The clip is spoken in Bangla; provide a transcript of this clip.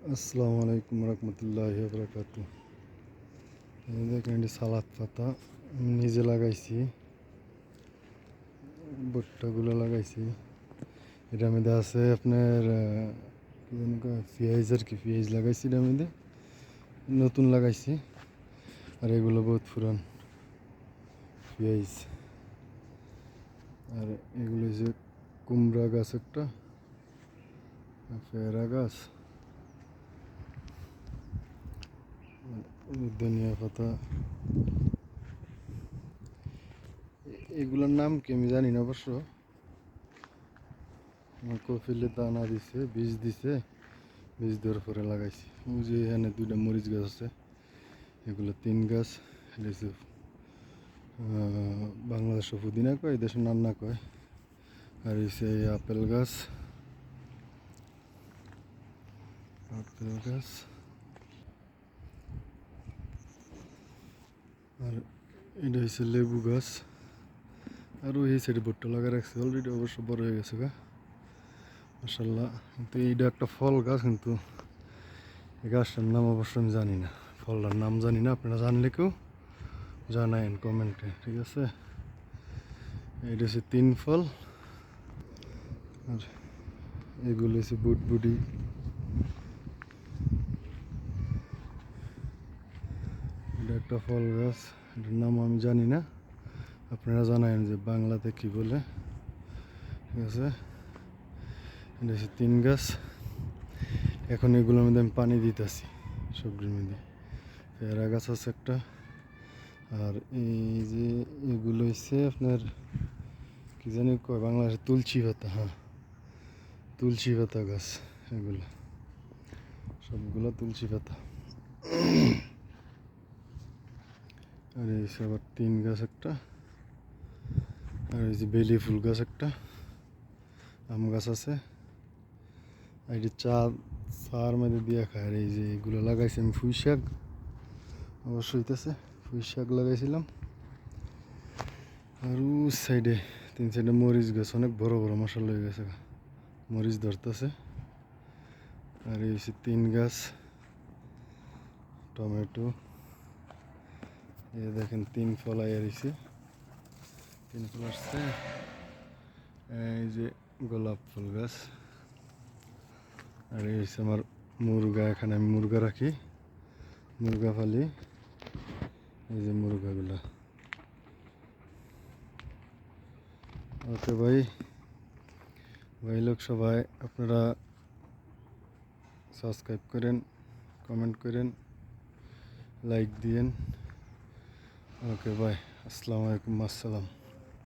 আসসালামু আলাইকুম রহমতুল্লাহি ওয়া বারাকাতুহু। এই দেখেন এটি সালাদ পাতা আমি নিজে লাগাইছি, ভুট্টাগুলো লাগাইছি। এটার মধ্যে আছে আপনার কি জানি কয় পেঁয়াজ, আর কি পেঁয়াজ লাগাইছি এটার মধ্যে, নতুন লাগাইছি। আর এগুলো বহুত পুরান পেঁয়াজ। আর এগুলো হচ্ছে কুমড়া গাছ, একটা পেয়ারা গাছ, ধনিয়া পাতা। এগুলোর নাম কি আমি জানি না অবশ্য। আমার কফিলে দানা দিছে, বীজ দিছে, বীজ দেওয়ার পরে লাগাইছি। ওই যে এখানে দুইটা মরিচ গাছ আছে, এগুলো 3 গাছ। এটা হচ্ছে বাংলাদেশে পুদিনা কয়, দেশে নান্না কয়। আর হচ্ছে আপেল গাছ, আপেল গাছ। আর এটা হচ্ছে লেবু গাছ। আর ওই সাইডে ভুট্টা লাগা রাখছে অলরেডি, অবশ্য বড় হয়ে গেছে গা, মাশাআল্লাহ। কিন্তু এইটা একটা ফল গাছ, কিন্তু এই গাছটার নাম অবশ্য আমি জানি না, ফলটার নাম জানি না। আপনারা জানলে কেউ জানায়েন কমেন্টে, ঠিক আছে? এটা হচ্ছে 3 ফল। আর এগুলো হচ্ছে বুটবুটি। এটা একটা ফল গাছ, এটার নাম আমি জানি না, আপনারা জানায়েন যে বাংলাতে কি বলে, ঠিক আছে? এটা হচ্ছে 3 গাছ। এখন এগুলোর মধ্যে আমি পানি দিতেছি, সবজির মধ্যে। পেয়ারা গাছ আছে একটা। আর এই যে এগুলো হচ্ছে আপনার কি জানি কয় বাংলাদেশে, তুলসী পাতা। হ্যাঁ, তুলসী পাতা গাছ এগুলো, সবগুলো তুলসী পাতা। আর এই আবার 3 গাছ একটা। আর এই যে বেলি ফুল গাছ একটা, আম গাছ আছে। আর এই চার মধ্যে দিয়ে খায়। আর এই যে এগুলো লাগাইছি আমি, পুঁই শাক অবশ্যই হইতেছে, পুঁই শাক লাগাইছিলাম। আর ও সাইডে 3 সাইডে মরিচ গাছ, অনেক বড় বড়, মাশাআল্লাহ হয়ে গেছে, মরিচ ধরতেছে। আর এই হচ্ছে 3 গাছ টমেটো। এই দেখেন 3 ফল আইয়া রয়েছে, 3 ফল আসছে। এই যে গোলাপ ফুল গাছ। আর এই হচ্ছে আমার মুরগা, এখানে আমি মুরগা রাখি, মুরগা ফালি। এই যে মুরগাগুলা। ওকে ভাই, লোক সবাই আপনারা সাবস্ক্রাইব করেন, কমেন্ট করেন, লাইক দিয়েন। ওকে ভাই, আসসালামু আলাইকুম, আসসালাম।